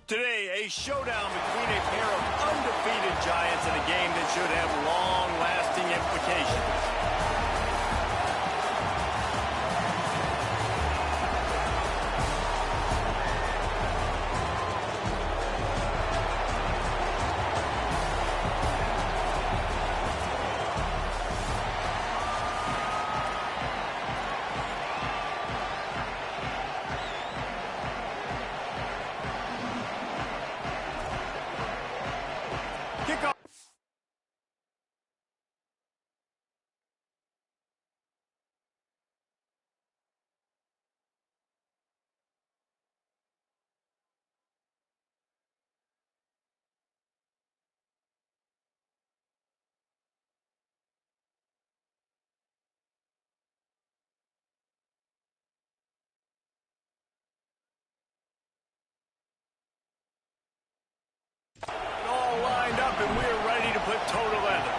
Today, a showdown between a pair of undefeated giants in a game that should have long-lasting implications. All lined up, and we're ready to put toe to leather.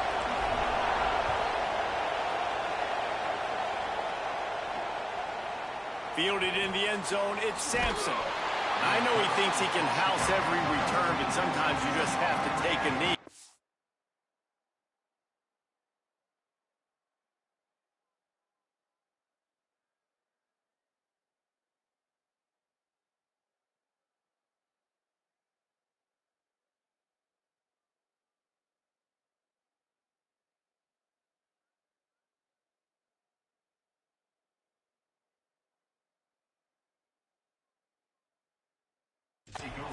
Fielded in the end zone, it's Sampson. I know he thinks he can house every return, but sometimes you just have to take a knee.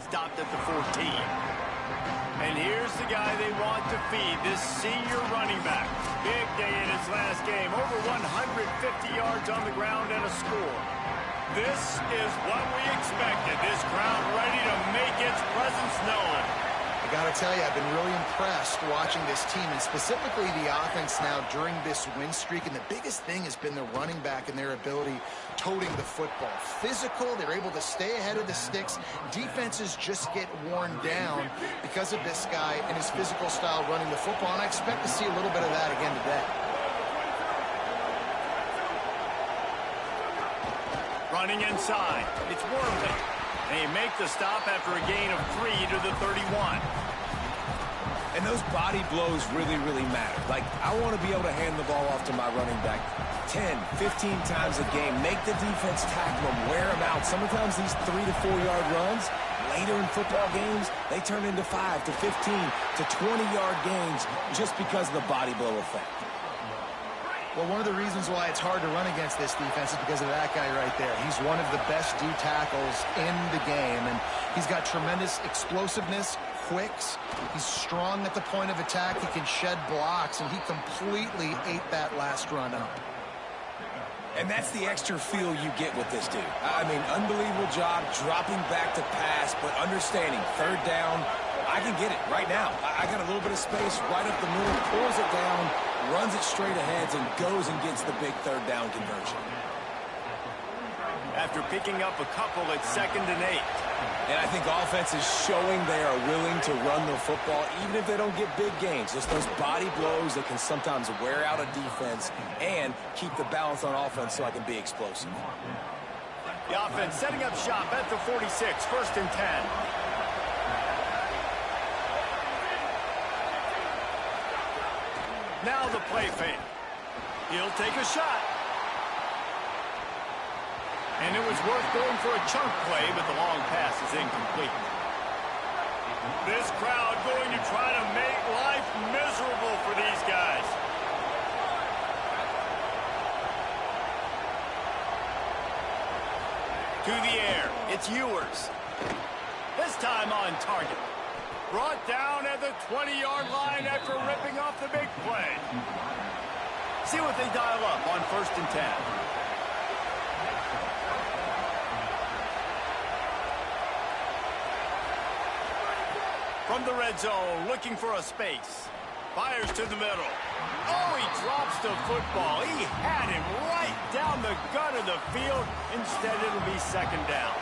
Stopped at the 14. And here's the guy they want to feed, this senior running back. Big day in his last game, over 150 yards on the ground and a score. This is what we expected, this crowd ready to make its presence known. I got to tell you, I've been really impressed watching this team, and specifically the offense now during this win streak. And the biggest thing has been the running back and their ability toting the football. Physical, they're able to stay ahead of the sticks. Defenses just get worn down because of this guy and his physical style running the football. And I expect to see a little bit of that again today. Running inside, it's Wormley. They make the stop after a gain of 3 to the 31. And those body blows really, really matter. Like, I want to be able to hand the ball off to my running back 10, 15 times a game. Make the defense tackle them, wear them out. Sometimes these 3 to 4 yard runs, later in football games, they turn into 5 to 15 to 20-yard gains just because of the body blow effect. Well, one of the reasons why it's hard to run against this defense is because of that guy right there. He's one of the best D tackles in the game, and he's got tremendous explosiveness, quicks. He's strong at the point of attack. He can shed blocks, and he completely ate that last run up. And that's the extra feel you get with this dude. I mean, unbelievable job dropping back to pass, but understanding third down, I can get it right now. I got a little bit of space right up the middle, pulls it down, runs it straight ahead, and goes and gets the big third down conversion. After picking up a couple at 2nd and 8. And I think offense is showing they are willing to run the football, even if they don't get big gains. Just those body blows that can sometimes wear out a defense and keep the balance on offense so I can be explosive. The offense setting up shop at the 46, 1st and 10. Now the play fake. He'll take a shot. And it was worth going for a chunk play, but the long pass is incomplete. This crowd going to try to make life miserable for these guys. To the air, it's Ewers. This time on target. Brought down at the 20-yard line after ripping off the big play. See what they dial up on 1st and 10. From the red zone, looking for a space. Fires to the middle. Oh, he drops the football. He had him right down the gut of the field. Instead, it'll be 2nd down.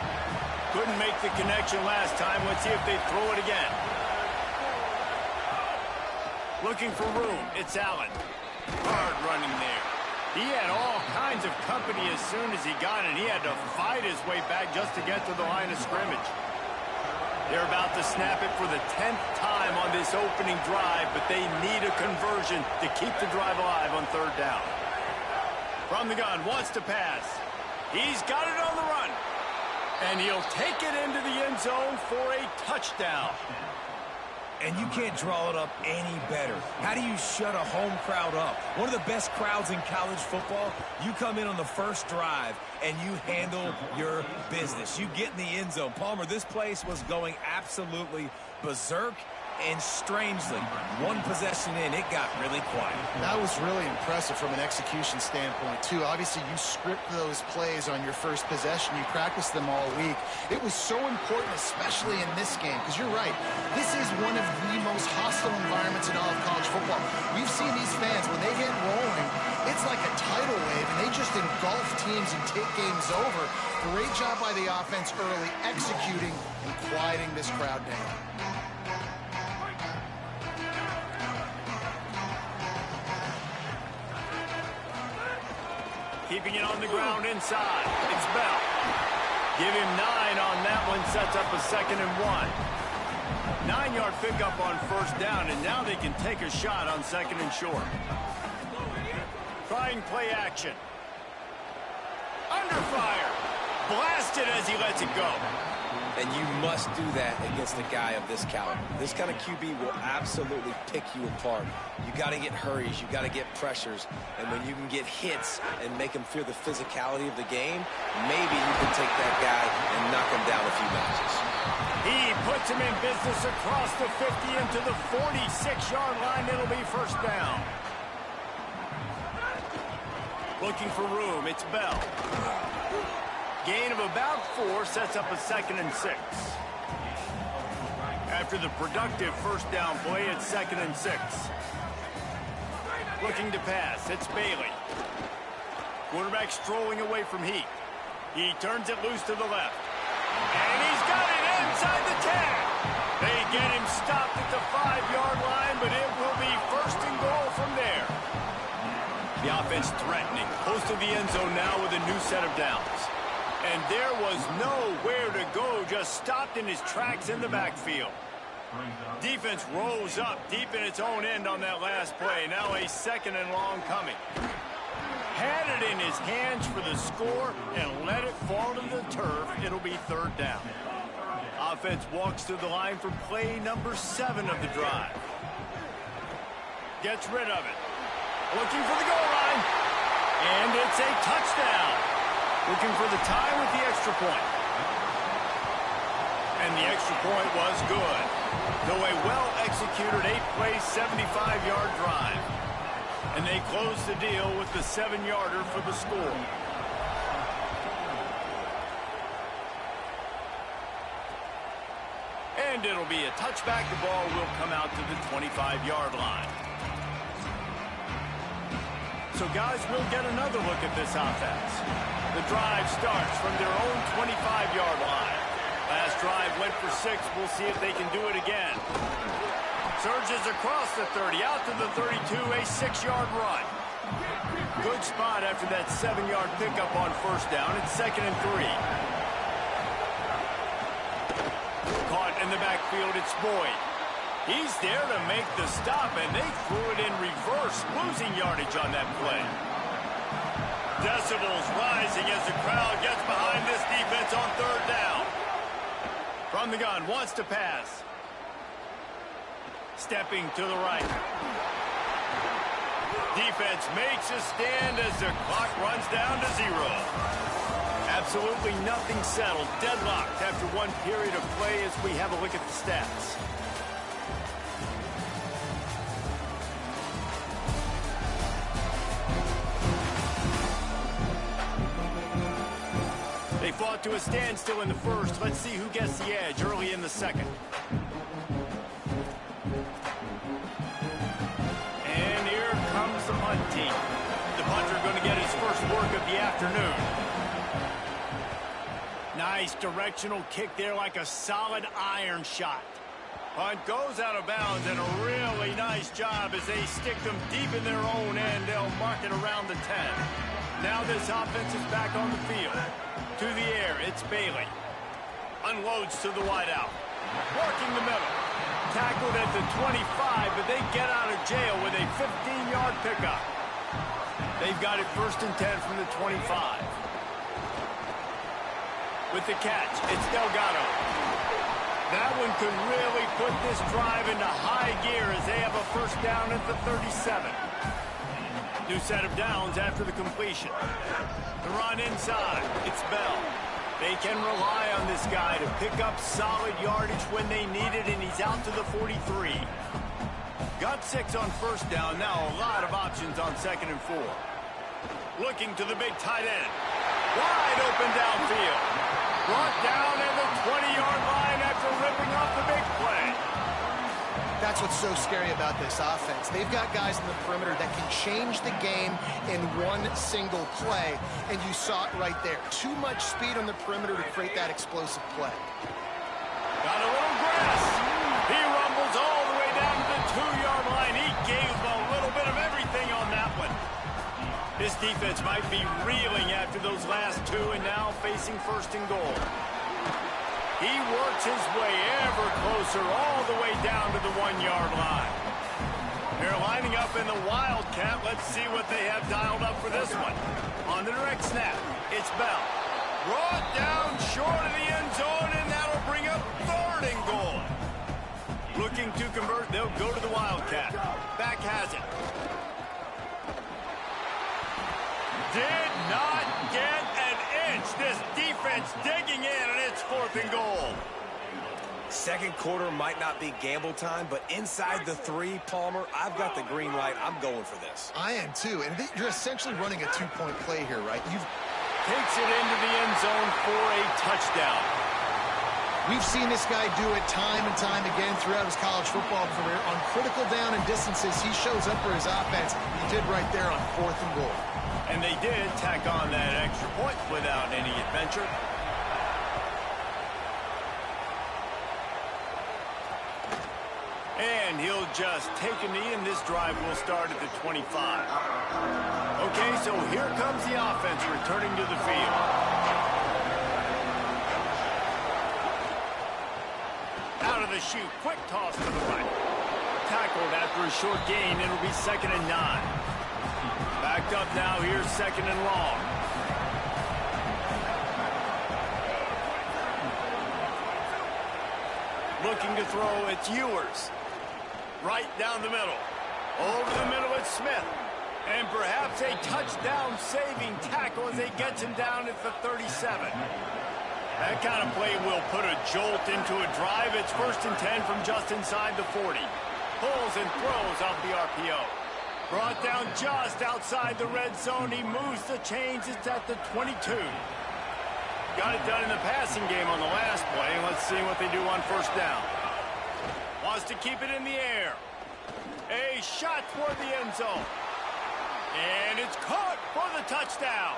Couldn't make the connection last time. Let's see if they throw it again. Looking for room. It's Allen. Hard running there. He had all kinds of company as soon as he got it. He had to fight his way back just to get to the line of scrimmage. They're about to snap it for the 10th time on this opening drive, but they need a conversion to keep the drive alive on third down. From the gun, wants to pass. He's got it on the run. And he'll take it into the end zone for a touchdown. And you can't draw it up any better. How do you shut a home crowd up? One of the best crowds in college football. You come in on the first drive and you handle your business. You get in the end zone. Palmer, this place was going absolutely berserk, and strangely, one possession in, it got really quiet. That was really impressive from an execution standpoint, too. Obviously, you script those plays on your first possession. You practice them all week. It was so important, especially in this game, because you're right. This is one of the most hostile environments in all of college football. We've seen these fans, when they get rolling, it's like a tidal wave, and they just engulf teams and take games over. Great job by the offense early, executing and quieting this crowd down. Keeping it on the ground inside. It's Bell. Give him 9 on that one. Sets up a 2nd and 1. 9-yard pickup on first down, and now they can take a shot on 2nd and short. Trying play action. Under fire. Blasted as he lets it go. And you must do that against a guy of this caliber. This kind of QB will absolutely pick you apart. You got to get hurries. You got to get pressures. And when you can get hits and make him feel the physicality of the game, maybe you can take that guy and knock him down a few notches. He puts him in business across the 50 into the 46-yard line. It'll be first down. Looking for room. It's Bell. Gain of about 4 sets up a 2nd and 6. After the productive first down play, it's 2nd and 6. Looking to pass. It's Bailey. Quarterback strolling away from Heat. He turns it loose to the left. And he's got it inside the 10. They get him stopped at the 5-yard line, but it will be first and goal from there. The offense threatening. Close to the end zone now with a new set of downs. And there was nowhere to go, just stopped in his tracks in the backfield. Defense rose up deep in its own end on that last play. Now a 2nd and long coming. Had it in his hands for the score and let it fall to the turf. It'll be third down. Offense walks to the line for play number 7 of the drive. Gets rid of it. Looking for the goal line. And it's a touchdown. Looking for the tie with the extra point. And the extra point was good. Though a well-executed 8-play, 75-yard drive. And they close the deal with the 7-yarder for the score. And it'll be a touchback. The ball will come out to the 25-yard line. So guys, we'll get another look at this offense. The drive starts from their own 25-yard line. Last drive went for 6. We'll see if they can do it again. Surges across the 30, out to the 32, a 6-yard run. Good spot after that 7-yard pickup on first down. It's 2nd and 3. Caught in the backfield, it's Boyd. He's there to make the stop, and they threw it in reverse, losing yardage on that play. Decibels rising as the crowd gets behind this defense on third down. From the gun, wants to pass. Stepping to the right. Defense makes a stand as the clock runs down to 0. Absolutely nothing settled. Deadlocked after one period of play as we have a look at the stats. They fought to a standstill in the first. Let's see who gets the edge early in the second. And here comes the punt team. The punter going to get his first work of the afternoon. Nice directional kick there, like a solid iron shot. Punt goes out of bounds, and a really nice job as they stick them deep in their own end. They'll mark it around the 10. Now this offense is back on the field. To the air, it's Bailey. Unloads to the wideout. Working the middle. Tackled at the 25, but they get out of jail with a 15-yard pickup. They've got it 1st and 10 from the 25. With the catch, it's Delgado. That one could really put this drive into high gear as they have a 1st down at the 37. New set of downs after the completion. The run inside. It's Bell. They can rely on this guy to pick up solid yardage when they need it, and he's out to the 43. Got 6 on 1st down. Now a lot of options on 2nd and 4. Looking to the big tight end. Wide open downfield. Brought down at the 20-yard line after ripping off the big play. That's what's so scary about this offense. They've got guys in the perimeter that can change the game in one single play, and you saw it right there. Too much speed on the perimeter to create that explosive play. Got a little grass. He rumbles all the way down to the 2-yard line. He gave a little bit of everything on that one. This defense might be reeling after those last 2 and now facing 1st and goal. He works his way ever closer all the way down to the 1-yard line. They're lining up in the Wildcat. Let's see what they have dialed up for this one. On the direct snap, it's Bell. Brought down short of the end zone, and that'll bring up 3rd and goal. Looking to convert, they'll go to the Wildcat. Back has it. Did not get an inch. This defense digging in, and it's 4th and goal. 2nd quarter might not be gamble time, but inside the 3, Palmer, I've got the green light. I'm going for this. I am too, and you're essentially running a 2-point play here, right? Takes it into the end zone for a touchdown. We've seen this guy do it time and time again throughout his college football career. On critical down and distances, he shows up for his offense. He did right there on 4th and goal. And they did tack on that extra point without any adventure. And he'll just take a knee, and this drive will start at the 25. Okay, so here comes the offense returning to the field. Out of the chute, quick toss to the right. Tackled after a short gain, it'll be 2nd and 9. Backed up now, here's 2nd and long. Looking to throw, it's Ewers. Right down the middle. Over the middle, it's Smith. And perhaps a touchdown-saving tackle as he gets him down at the 37. That kind of play will put a jolt into a drive. It's 1st and 10 from just inside the 40. Pulls and throws off the RPO. Brought down just outside the red zone. He moves the chains. It's at the 22. Got it done in the passing game on the last play. Let's see what they do on 1st down. Wants to keep it in the air. A shot toward the end zone. And it's caught for the touchdown.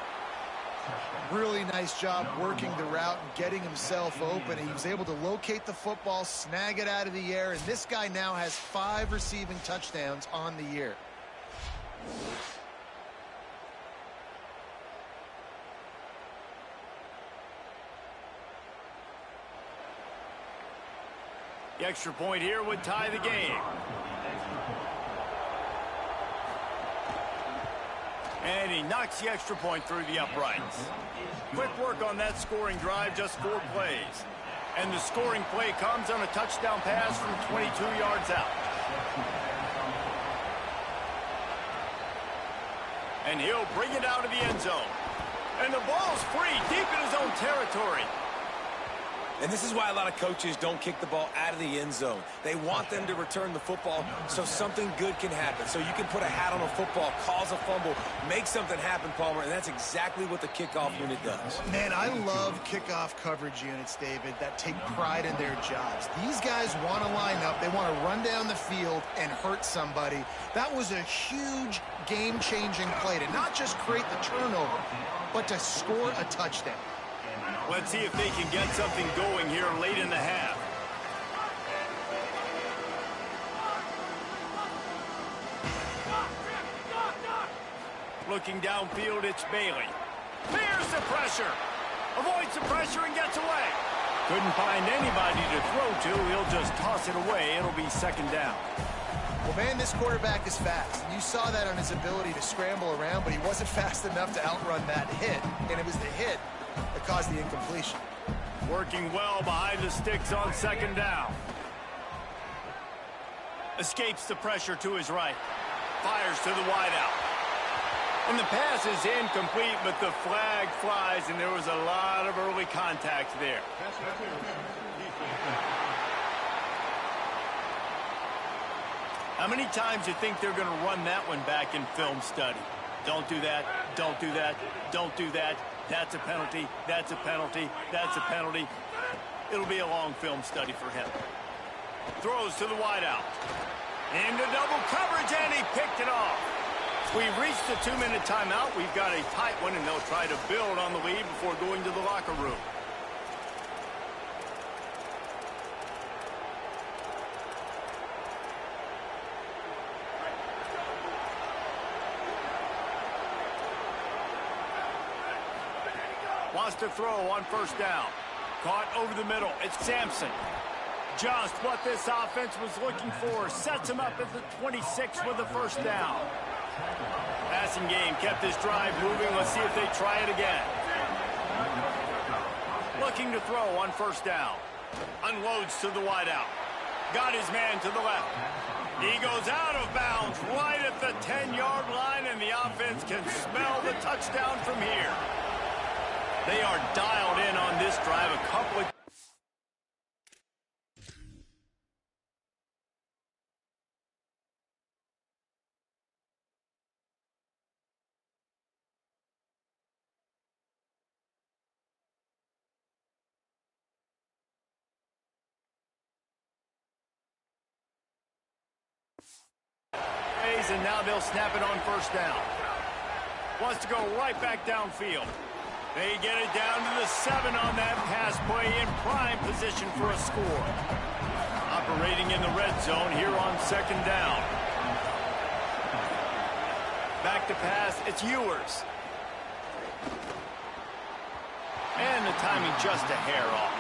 Really nice job working the route and getting himself open. He was able to locate the football, snag it out of the air, and this guy now has 5 receiving touchdowns on the year. The extra point here would tie the game. And he knocks the extra point through the uprights. Quick work on that scoring drive, just 4 plays. And the scoring play comes on a touchdown pass from 22 yards out. And he'll bring it out of the end zone. And the ball's free, deep in his own territory. And this is why a lot of coaches don't kick the ball out of the end zone. They want them to return the football so something good can happen. So you can put a hat on a football, cause a fumble, make something happen, Palmer, and that's exactly what the kickoff unit does. Man, I love kickoff coverage units, David, that take pride in their jobs. These guys want to line up. They want to run down the field and hurt somebody. That was a huge game-changing play to not just create the turnover, but to score a touchdown. Let's see if they can get something going here late in the half. Looking downfield, it's Bailey. Fears the pressure. Avoids the pressure and gets away. Couldn't find anybody to throw to. He'll just toss it away. It'll be second down. Well, man, this quarterback is fast. And you saw that on his ability to scramble around, but he wasn't fast enough to outrun that hit. And it was the hit that caused the incompletion. Working well behind the sticks on second down. Escapes the pressure to his right. Fires to the wideout. And the pass is incomplete, but the flag flies, and there was a lot of early contact there. How many times do you think they're going to run that one back in film study? Don't do that, don't do that, don't do that. That's a penalty, that's a penalty, that's a penalty. It'll be a long film study for him. Throws to the wideout. Into double coverage, and he picked it off. We've reached the 2-minute timeout. We've got a tight one, and they'll try to build on the lead before going to the locker room. Wants to throw on first down. Caught over the middle. It's Sampson. Just what this offense was looking for. Sets him up at the 26 with the first down. Passing game kept this drive moving. Let's see if they try it again. Looking to throw on first down. Unloads to the wideout. Got his man to the left. He goes out of bounds right at the 10-yard line, and the offense can smell the touchdown from here. They are dialed in on this drive. A couple of... And now they'll snap it on first down. Wants to go right back downfield. They get it down to the 7 on that pass play, in prime position for a score. Operating in the red zone here on second down. Back to pass, it's Ewers. And the timing just a hair off.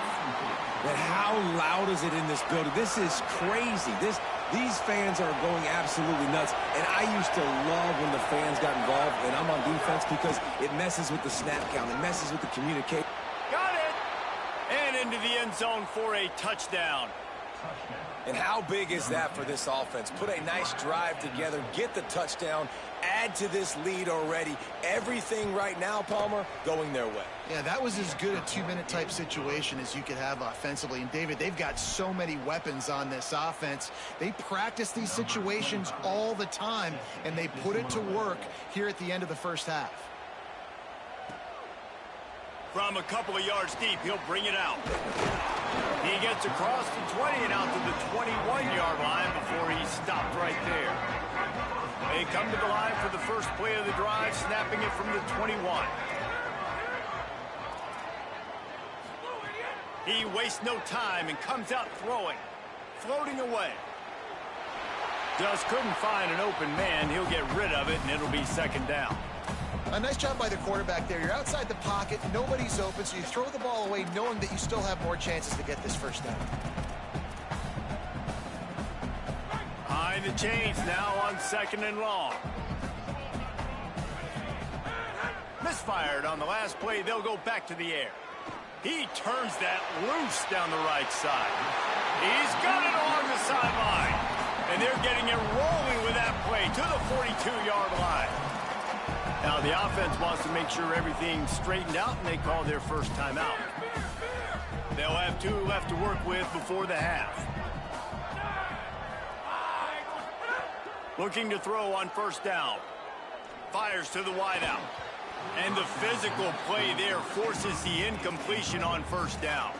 But how loud is it in this building? This is crazy. These fans are going absolutely nuts. And I used to love when the fans got involved, and I'm on defense, because it messes with the snap count. It messes with the communication. Got it! And into the end zone for a touchdown. And how big is that for this offense? Put a nice drive together, get the touchdown, add to this lead already. Everything right now, Palmer, going their way. Yeah, that was as good a 2-minute type situation as you could have offensively. And, David, they've got so many weapons on this offense. They practice these situations all the time, and they put it to work here at the end of the first half. From a couple of yards deep, he'll bring it out. He gets across the 20 and out to the 21-yard line before he stopped right there. They come to the line for the first play of the drive, snapping it from the 21. He wastes no time and comes out throwing, floating away. Just couldn't find an open man. He'll get rid of it, and it'll be second down. A nice job by the quarterback there. You're outside the pocket, nobody's open, so you throw the ball away knowing that you still have more chances to get this first down. Behind the chains now on second and long. Misfired on the last play. They'll go back to the air. He turns that loose down the right side. He's got it along the sideline. And they're getting it rolling with that play to the 42-yard line. Now the offense wants to make sure everything's straightened out, and they call their first timeout. They'll have 2 left to work with before the half. Looking to throw on first down. Fires to the wideout. And the physical play there forces the incompletion on first down.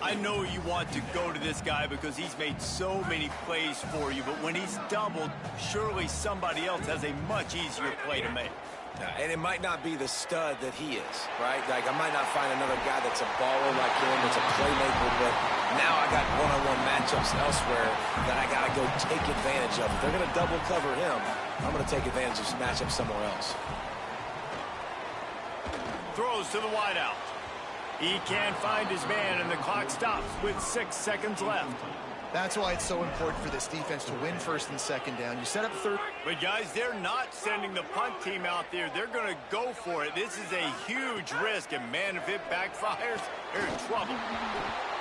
I know you want to go to this guy because he's made so many plays for you, but when he's doubled, surely somebody else has a much easier play to make. And it might not be the stud that he is, right? Like, I might not find another guy that's a baller like him, that's a playmaker, but now I got one-on-one matchups elsewhere that I got to go take advantage of. If they're going to double cover him, I'm going to take advantage of this matchup somewhere else. Throws to the wideout. He can't find his man, and the clock stops with 6 seconds left. That's why it's so important for this defense to win first and second down. You set up third. But, guys, they're not sending the punt team out there. They're going to go for it. This is a huge risk, and, man, if it backfires, they're in trouble.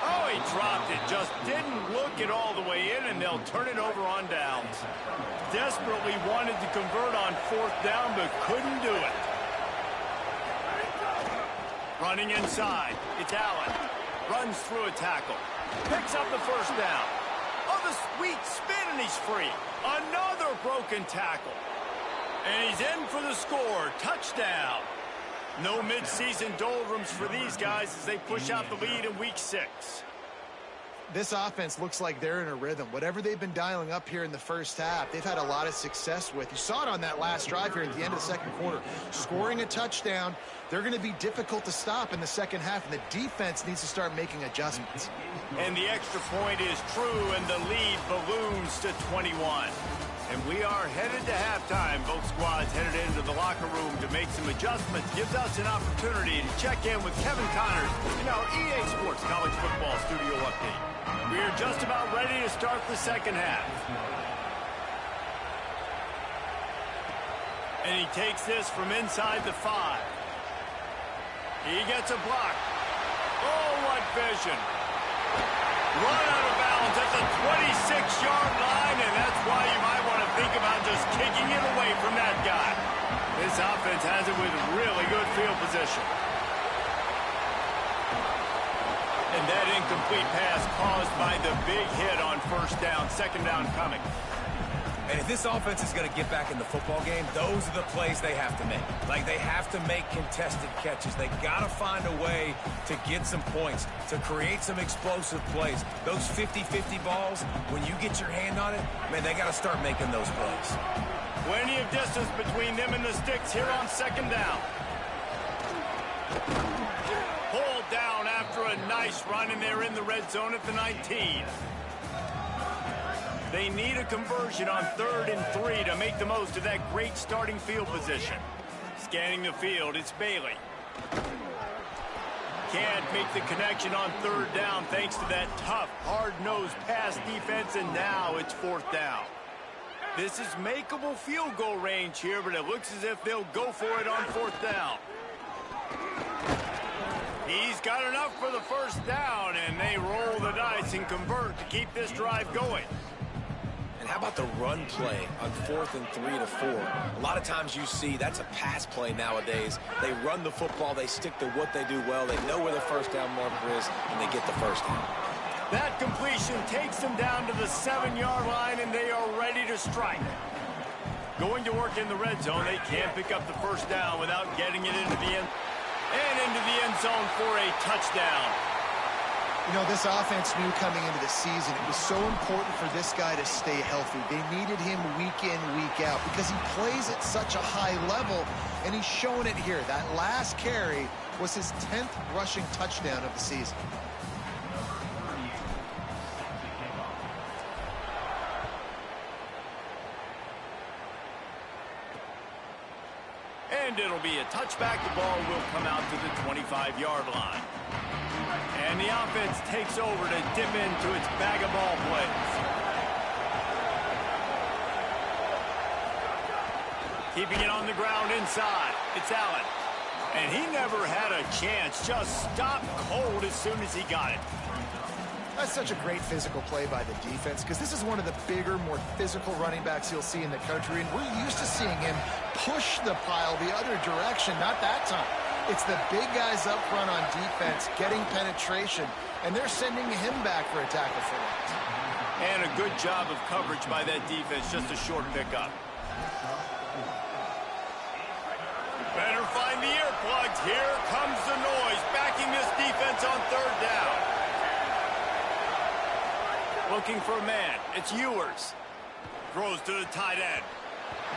Oh, he dropped it. Just didn't look it all the way in, and they'll turn it over on downs. Desperately wanted to convert on 4th down, but couldn't do it. Running inside. It's Allen. Runs through a tackle. Picks up the first down. Oh, the sweet spin, and he's free. Another broken tackle. And he's in for the score. Touchdown. No midseason doldrums for these guys as they push out the lead in week 6. This offense looks like they're in a rhythm. Whatever they've been dialing up here in the first half, they've had a lot of success with. You saw it on that last drive here at the end of the second quarter. Scoring a touchdown, they're going to be difficult to stop in the second half, and the defense needs to start making adjustments. And the extra point is true, and the lead balloons to 21. And we are headed to halftime. Both squads headed into the locker room to make some adjustments. Gives us an opportunity to check in with Kevin Connors in our EA Sports College Football Studio Update. We are just about ready to start the second half. And he takes this from inside the 5. He gets a block. Oh, what vision. Run out of bounds at the 26-yard line, and that's why you might want to think about just kicking it away from that guy. This offense has it with really good field position. And that incomplete pass caused by the big hit on first down, second down coming. And if this offense is going to get back in the football game, those are the plays they have to make. Like, they have to make contested catches. They got to find a way to get some points, to create some explosive plays. Those 50-50 balls, when you get your hand on it, man, they got to start making those plays. Plenty of distance between them and the sticks here on second down. Pulled down after a nice run, and they're in the red zone at the 19. They need a conversion on 3rd and 3 to make the most of that great starting field position. Scanning the field, it's Bailey. Can't make the connection on 3rd down thanks to that tough, hard-nosed pass defense, and now it's 4th down. This is makeable field goal range here, but it looks as if they'll go for it on 4th down. He's got enough for the first down, and they roll the dice and convert to keep this drive going. How about the run play on 4th and 3 to 4? A lot of times you see that's a pass play nowadays. They run the football. They stick to what they do well. They know where the first down marker is, and they get the first down. That completion takes them down to the 7-yard line, and they are ready to strike. Going to work in the red zone, they can't pick up the first down without getting it into the end zone for a touchdown. You know, this offense knew coming into the season it was so important for this guy to stay healthy. They needed him week in, week out because he plays at such a high level, and he's showing it here. That last carry was his 10th rushing touchdown of the season. And it'll be a touchback. The ball will come out to the 25-yard line. And the offense takes over to dip into its bag of ball plays. Keeping it on the ground inside. It's Allen. And he never had a chance. Just stopped cold as soon as he got it. That's such a great physical play by the defense because this is one of the bigger, more physical running backs you'll see in the country, and we're used to seeing him push the pile the other direction. Not that time. It's the big guys up front on defense getting penetration, and they're sending him back for a tackle for that. And a good job of coverage by that defense, just a short pickup. Better find the earplugs. Here comes the noise, backing this defense on 3rd down. Looking for a man. It's Ewers. Throws to the tight end.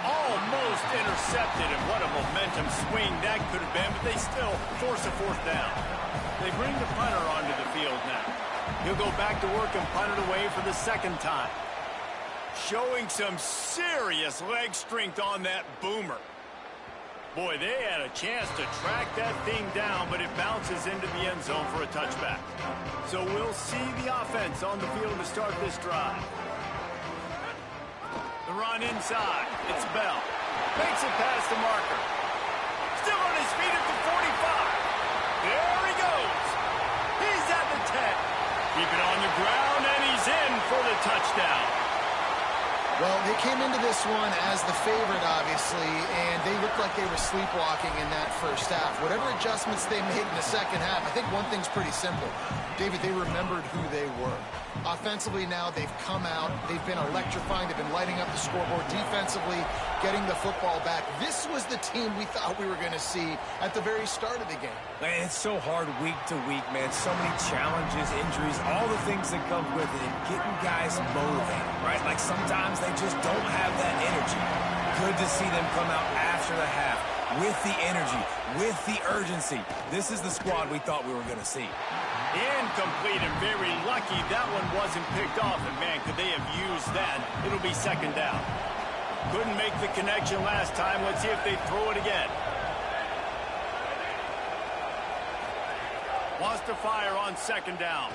Almost intercepted, and what a momentum swing that could have been, but they still force a 4th down. They bring the punter onto the field now. He'll go back to work and punt it away for the 2nd time. Showing some serious leg strength on that boomer. Boy, they had a chance to track that thing down, but it bounces into the end zone for a touchback. So we'll see the offense on the field to start this drive. The run inside. It's Bell. Makes it past the marker. Still on his feet at the 45. There he goes. He's at the 10. Keep it on the ground, and he's in for the touchdown. Well, they came into this one as the favorite, obviously, and they looked like they were sleepwalking in that first half. Whatever adjustments they made in the second half, I think one thing's pretty simple. David, they remembered who they were. Offensively now, they've come out. They've been electrifying. They've been lighting up the scoreboard. Defensively, getting the football back. This was the team we thought we were going to see at the very start of the game. Man, it's so hard week to week, man. So many challenges, injuries, all the things that come with it, and getting guys motivated, right? Like sometimes they just don't have that energy. Good to see them come out after the half with the energy, with the urgency. This is the squad we thought we were going to see. Incomplete, and very lucky that one wasn't picked off. And, man, could they have used that? It'll be second down. Couldn't make the connection last time. Let's see if they throw it again. Wants to fire on second down.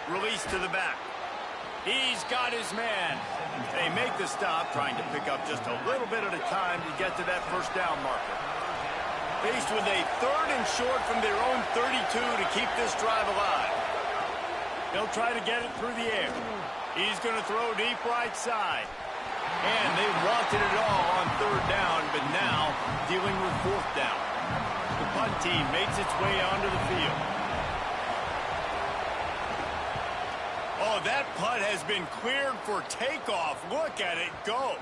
Release to the back. He's got his man. They make the stop, trying to pick up just a little bit at a time to get to that first down marker. Faced with a 3rd and short from their own 32 to keep this drive alive. They'll try to get it through the air. He's going to throw deep right side. And they wanted it all on 3rd down, but now dealing with 4th down. The punt team makes its way onto the field. Oh, that punt has been cleared for takeoff. Look at it go.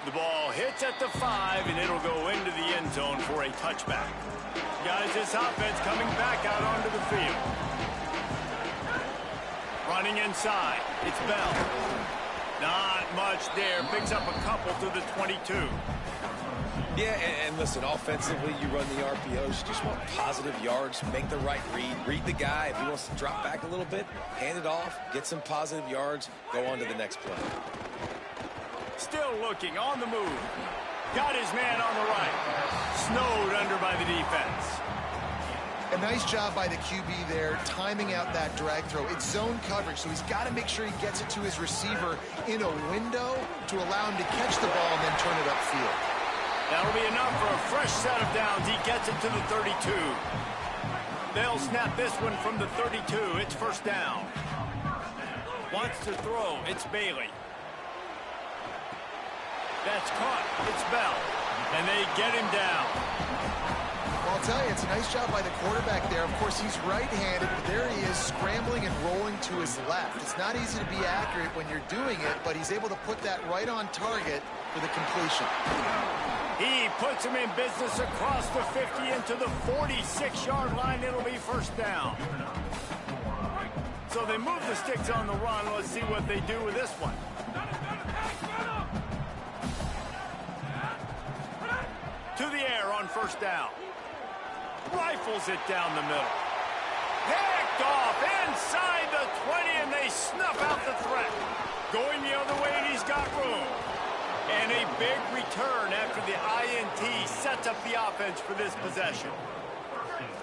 The ball hits at the 5, and it'll go into the end zone for a touchback. Guys, this offense coming back out onto the field. Running inside. It's Bell. Not much there. Picks up a couple to the 22. Yeah, and listen, offensively, you run the RPOs. You just want positive yards, make the right read. Read the guy. If he wants to drop back a little bit, hand it off, get some positive yards, go on to the next play. Still looking, on the move. Got his man on the right. Snowed under by the defense. A nice job by the QB there, timing out that drag throw. It's zone coverage, so he's got to make sure he gets it to his receiver in a window to allow him to catch the ball and then turn it upfield. That'll be enough for a fresh set of downs. He gets it to the 32. They'll snap this one from the 32. It's first down. Wants to throw. It's Bailey. That's caught. It's Bell. And they get him down. Well, I'll tell you, it's a nice job by the quarterback there. Of course, he's right-handed, but there he is scrambling and rolling to his left. It's not easy to be accurate when you're doing it, but he's able to put that right on target for the completion. He puts him in business across the 50 into the 46-yard line. It'll be first down. So they move the sticks on the run. Let's see what they do with this one. To the air on first down. Rifles it down the middle. Picked off inside the 20, and they snuff out the threat. Going the other way, and he's got room. And a big return after the INT sets up the offense for this possession.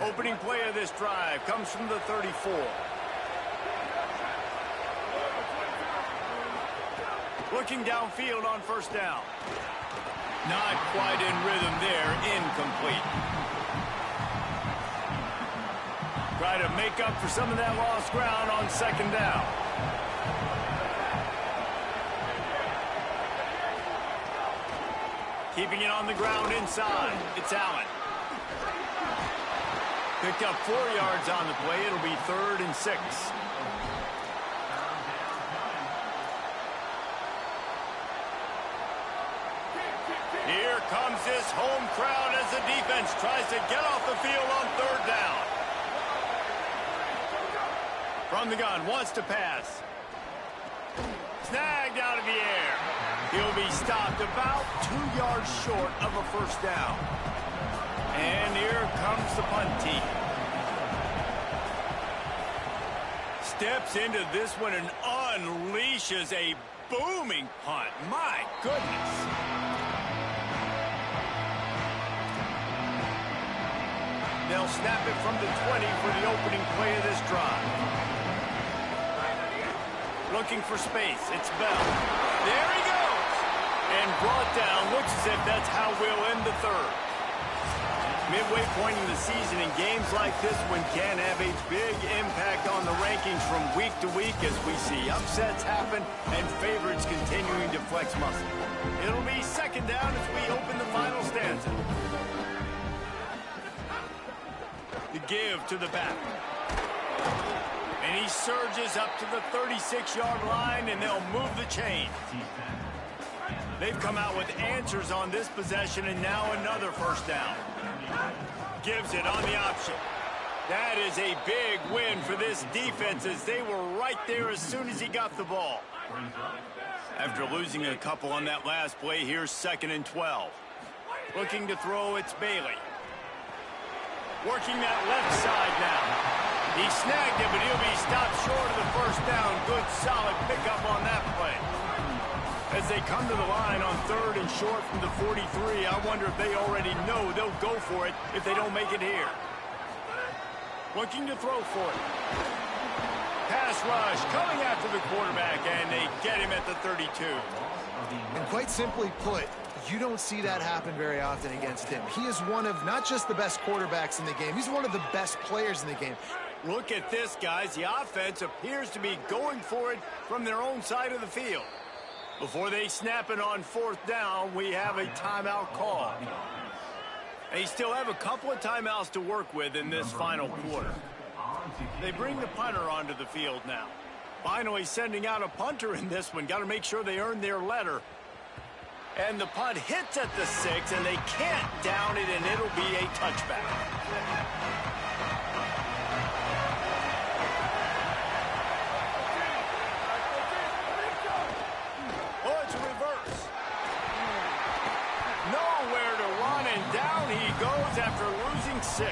Opening play of this drive comes from the 34. Looking downfield on first down. Not quite in rhythm there. Incomplete. Try to make up for some of that lost ground on second down. Keeping it on the ground inside. It's Allen. Picked up 4 yards on the play. It'll be 3rd and 6. Here comes this home crowd as the defense tries to get off the field on 3rd down. From the gun, wants to pass. Snagged out of the air. He'll be stopped about 2 yards short of a first down. And here comes the punt team. Steps into this one and unleashes a booming punt. My goodness. They'll snap it from the 20 for the opening play of this drive. Looking for space. It's Bell. There he goes. And brought down. Looks as if that's how we'll end the third. Midway point in the season, and games like this one can have a big impact on the rankings from week to week as we see upsets happen and favorites continuing to flex muscle. It'll be second down as we open the final stanza. The give to the back. And he surges up to the 36-yard line, and they'll move the chain. They've come out with answers on this possession, and now another first down. Gives it on the option. That is a big win for this defense as they were right there as soon as he got the ball. After losing a couple on that last play, here's 2nd and 12. Looking to throw, it's Bailey. Working that left side now. He snagged it, but he'll be stopped short of the first down. Good, solid pickup on that play. As they come to the line on 3rd and short from the 43, I wonder if they already know they'll go for it if they don't make it here. Looking to throw for it. Pass rush coming after the quarterback, and they get him at the 32. And quite simply put, you don't see that happen very often against him. He is one of not just the best quarterbacks in the game, he's one of the best players in the game. Look at this, guys. The offense appears to be going for it from their own side of the field. Before they snap it on 4th down, we have a timeout call. They still have a couple of timeouts to work with in this final quarter. They bring the punter onto the field now. Finally sending out a punter in this one. Got to make sure they earn their letter. And the punt hits at the 6, and they can't down it, and it'll be a touchback. After losing 6.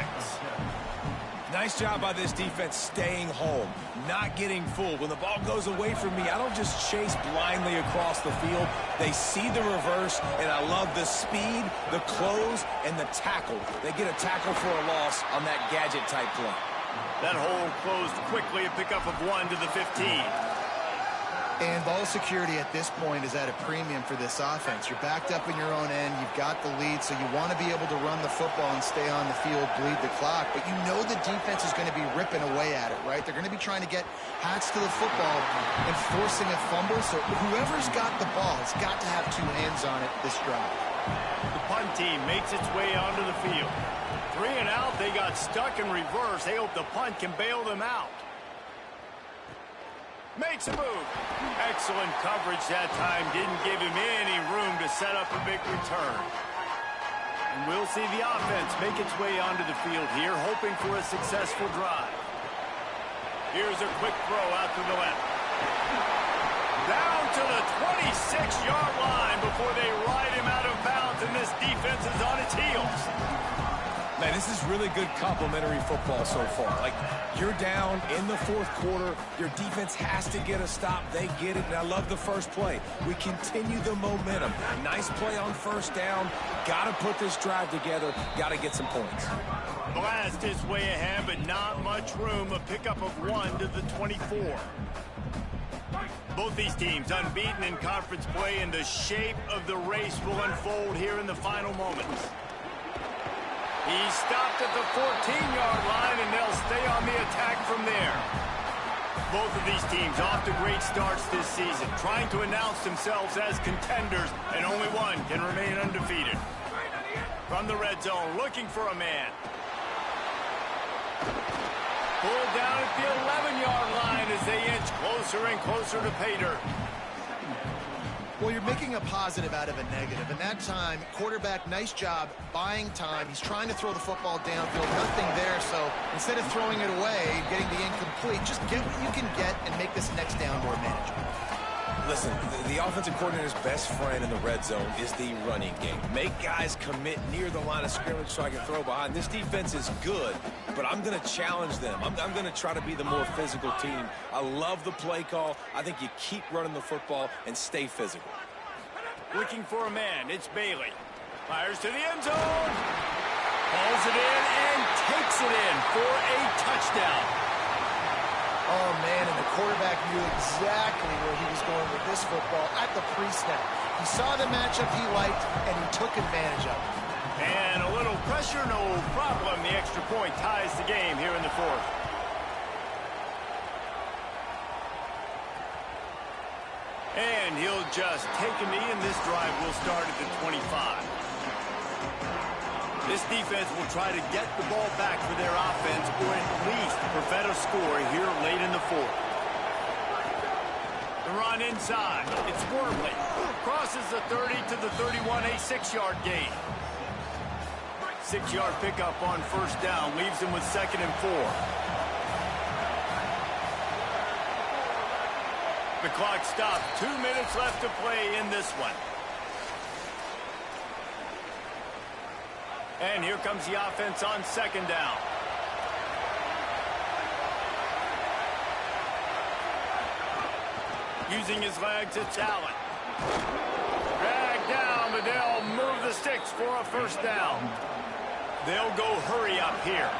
Nice job by this defense staying home, not getting fooled. When the ball goes away from me, I don't just chase blindly across the field. They see the reverse, and I love the speed, the close, and the tackle. They get a tackle for a loss on that gadget-type play. That hole closed quickly, a pickup of 1 to the 15. And ball security at this point is at a premium for this offense. You're backed up in your own end. You've got the lead, so you want to be able to run the football and stay on the field, bleed the clock. But you know the defense is going to be ripping away at it, right? They're going to be trying to get hats to the football and forcing a fumble. So whoever's got the ball has got to have 2 hands on it this drive. The punt team makes its way onto the field. 3 and out. They got stuck in reverse. They hope the punt can bail them out. Makes a move. Excellent coverage that time. Didn't give him any room to set up a big return. And we'll see the offense make its way onto the field here, hoping for a successful drive. Here's a quick throw out to the left. Down to the 26-yard line before they ride him out of bounds, and this defense is on its heels. Man, this is really good complementary football so far. Like, you're down in the 4th quarter. Your defense has to get a stop. They get it, and I love the first play. We continue the momentum. Nice play on 1st down. Got to put this drive together. Got to get some points. Blast is way ahead, but not much room. A pickup of 1 to the 24. Both these teams unbeaten in conference play, and the shape of the race will unfold here in the final moments. He stopped at the 14-yard line, and they'll stay on the attack from there. Both of these teams off to great starts this season, trying to announce themselves as contenders, and only one can remain undefeated. From the red zone, looking for a man. Pulled down at the 11-yard line as they inch closer and closer to pay dirt. Well, you're making a positive out of a negative. And that time, quarterback, nice job buying time. He's trying to throw the football downfield. Nothing there. So instead of throwing it away, getting the incomplete, just get what you can get and make this next down more manageable. Listen, the offensive coordinator's best friend in the red zone is the running game. Make guys commit near the line of scrimmage so I can throw behind. This defense is good, but I'm going to challenge them. I'm going to try to be the more physical team. I love the play call. I think you keep running the football and stay physical. Looking for a man. It's Bailey. Fires to the end zone. Hauls it in and takes it in for a touchdown. Oh, man, and the quarterback knew exactly where he was going with this football at the pre-snap. He saw the matchup he liked, and he took advantage of it. And a little pressure, no problem. The extra point ties the game here in the fourth. And he'll just take a knee, and this drive will start at the 25. This defense will try to get the ball back for their offense, or at least prevent a score here late in the fourth. The run inside. It's Wormley. Crosses the 30 to the 31, a 6-yard gain. 6-yard pickup on first down. Leaves him with 2nd and 4. The clock stops. 2 minutes left to play in this one. And here comes the offense on 2nd down. Using his legs, it's Allen. Drag down, but they'll move the sticks for a first down. They'll go hurry up here.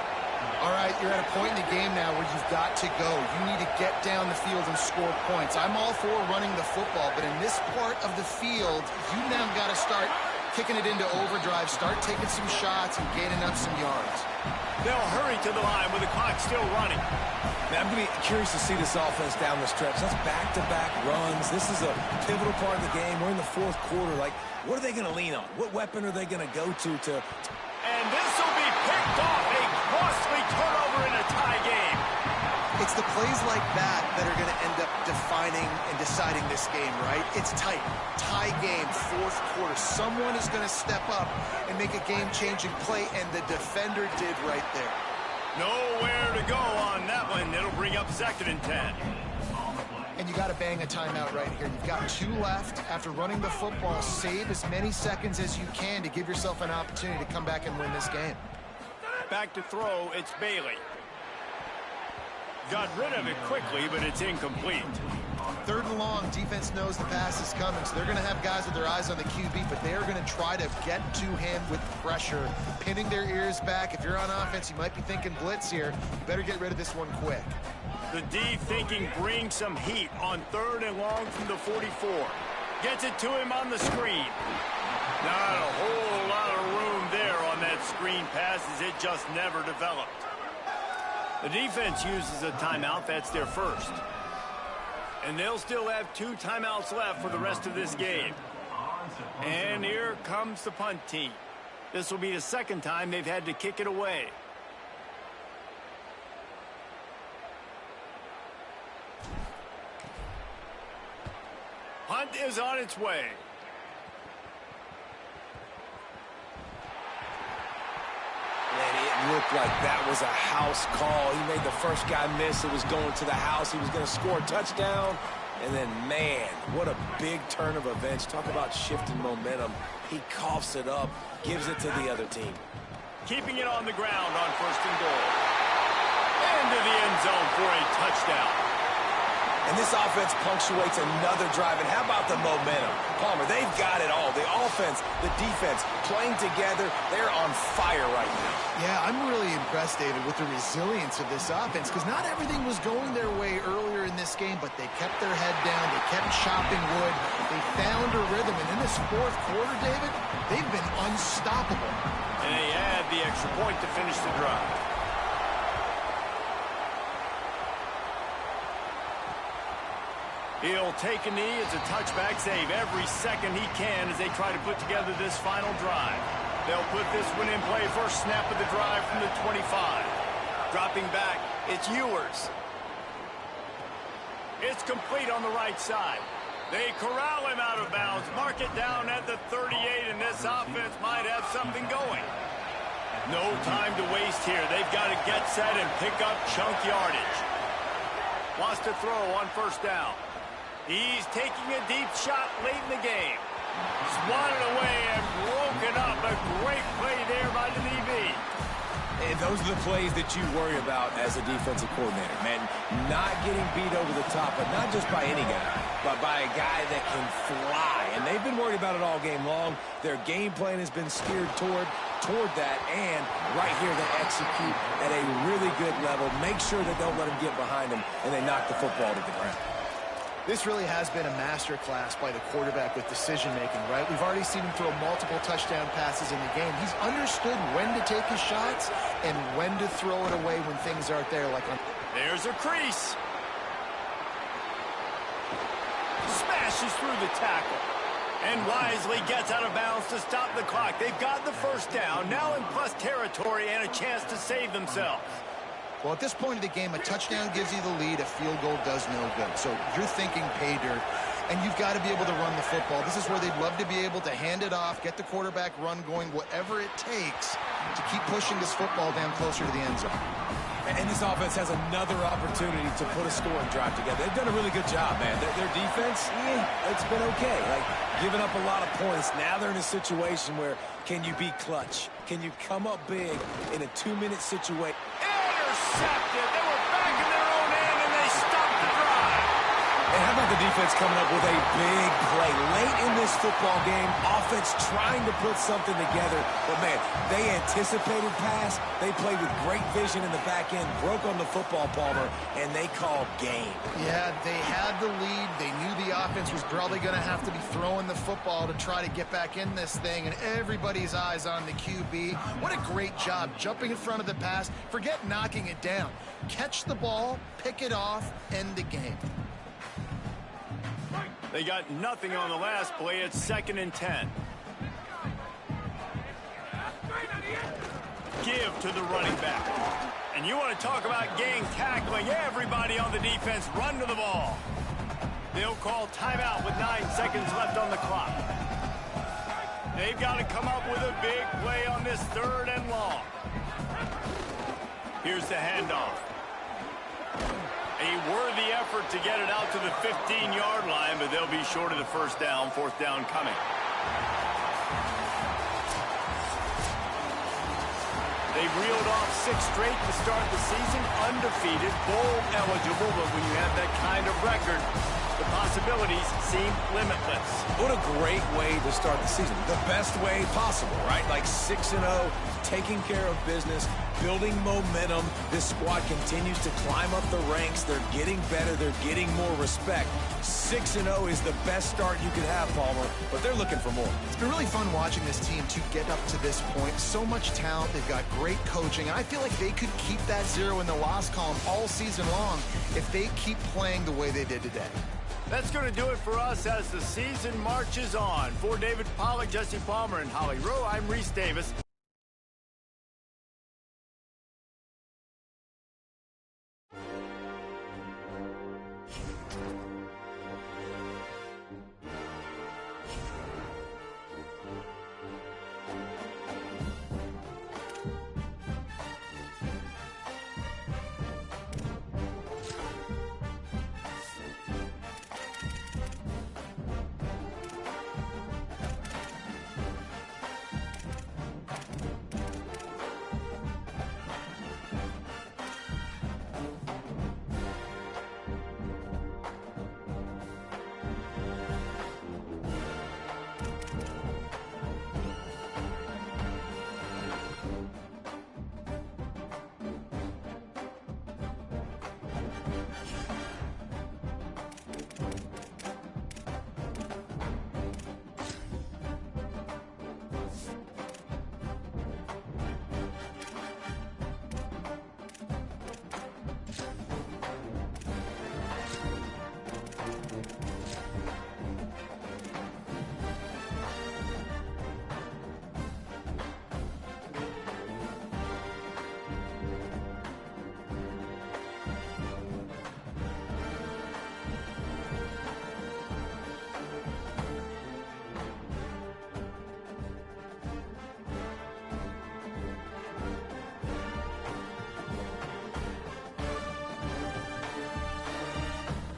All right, you're at a point in the game now where you've got to go. You need to get down the field and score points. I'm all for running the football, but in this part of the field, you now got to start kicking it into overdrive, start taking some shots and gaining up some yards. They'll hurry to the line with the clock still running. Man, I'm going to be curious to see this offense down the stretch. That's back-to-back runs. This is a pivotal part of the game. We're in the fourth quarter. Like, what are they going to lean on? What weapon are they going to go to? And this will be picked off. A costly turnover in a tie game. It's the plays like that that are going to end up defining and deciding this game, right? It's tight. Tie game, fourth quarter. Someone is going to step up and make a game-changing play, and the defender did right there. Nowhere to go on that one. It'll bring up 2nd and 10. And you got to bang a timeout right here. You've got 2 left. After running the football, save as many seconds as you can to give yourself an opportunity to come back and win this game. Back to throw, it's Bailey. Got rid of it quickly, but it's incomplete. 3rd and long, defense knows the pass is coming, so they're going to have guys with their eyes on the QB, but they are going to try to get to him with pressure, pinning their ears back. If you're on offense, you might be thinking blitz here. You better get rid of this one quick. The D thinking brings some heat on 3rd and long from the 44. Gets it to him on the screen. Not a whole lot of room there on that screen pass, as it just never developed. The defense uses a timeout. That's their first. And they'll still have 2 timeouts left for the rest of this game. And here comes the punt team. This will be the 2nd time they've had to kick it away. Punt is on its way. It looked like that was a house call. He made the first guy miss. It was going to the house. He was going to score a touchdown. And then, man, what a big turn of events. Talk about shifting momentum. He coughs it up, gives it to the other team. Keeping it on the ground on 1st and goal. Into the end zone for a touchdown. And this offense punctuates another drive. And how about the momentum? Palmer, they've got it all. The offense, the defense, playing together. They're on fire right now. Yeah, I'm really impressed, David, with the resilience of this offense, because not everything was going their way earlier in this game, but they kept their head down. They kept chopping wood. They found a rhythm. And in this fourth quarter, David, they've been unstoppable. And they add the extra point to finish the drive. He'll take a knee. It's a touchback save every second he can as they try to put together this final drive. They'll put this one in play. First snap of the drive from the 25. Dropping back, it's Ewers. It's complete on the right side. They corral him out of bounds. Mark it down at the 38, and this offense might have something going. No time to waste here. They've got to get set and pick up chunk yardage. Wants to throw on 1st down. He's taking a deep shot late in the game. Swatted away and broken up. A great play there by the DB. And those are the plays that you worry about as a defensive coordinator, man. Not getting beat over the top, but not just by any guy, but by a guy that can fly. And they've been worried about it all game long. Their game plan has been steered toward that, and right here they execute at a really good level. Make sure they don't let them get behind them, and they knock the football to the ground. This really has been a masterclass by the quarterback with decision-making, right? We've already seen him throw multiple touchdown passes in the game. He's understood when to take his shots and when to throw it away when things aren't there. There's a crease. Smashes through the tackle. And wisely gets out of bounds to stop the clock. They've got the first down, now in plus territory and a chance to save themselves. Well, at this point of the game, a touchdown gives you the lead. A field goal does no good. So you're thinking pay dirt, and you've got to be able to run the football. This is where they'd love to be able to hand it off, get the quarterback run going, whatever it takes to keep pushing this football down closer to the end zone. And this offense has another opportunity to put a scoring drive together. They've done a really good job, man. Their defense, it's been okay. Like, giving up a lot of points. Now they're in a situation where can you be clutch? Can you come up big in a 2-minute situation? Intercepted. They were back in their own end, and they stopped the drive. And how about the defense coming up with a big play late in this football game? Offense trying to put something together. But, man, they anticipated pass. They played with great vision in the back end, broke on the football, Palmer, and they called game. Yeah, they had the lead. They knew the offense was probably going to have to be throwing the football to try to get back in this thing, and everybody's eyes on the QB. What a great job jumping in front of the pass. Forget knocking it down. Catch the ball, pick it off, end the game. They got nothing on the last play. It's 2nd and 10. Give to the running back. And you want to talk about gang tackling. Everybody on the defense run to the ball. They'll call timeout with 9 seconds left on the clock. They've got to come up with a big play on this 3rd and long. Here's the handoff. A worthy effort to get it out to the 15-yard line, but they'll be short of the first down. 4th down coming. They've reeled off 6 straight to start the season, undefeated, bowl eligible, but when you have that kind of record, the possibilities seem limitless. What a great way to start the season. The best way possible, right? Like 6-0, taking care of business, building momentum. This squad continues to climb up the ranks. They're getting better. They're getting more respect. 6-0 is the best start you could have, Palmer, but they're looking for more. It's been really fun watching this team to get up to this point. So much talent. They've got great coaching. And I feel like they could keep that 0 in the loss column all season long if they keep playing the way they did today. That's going to do it for us as the season marches on. For David Pollack, Jesse Palmer, and Holly Rowe, I'm Reese Davis.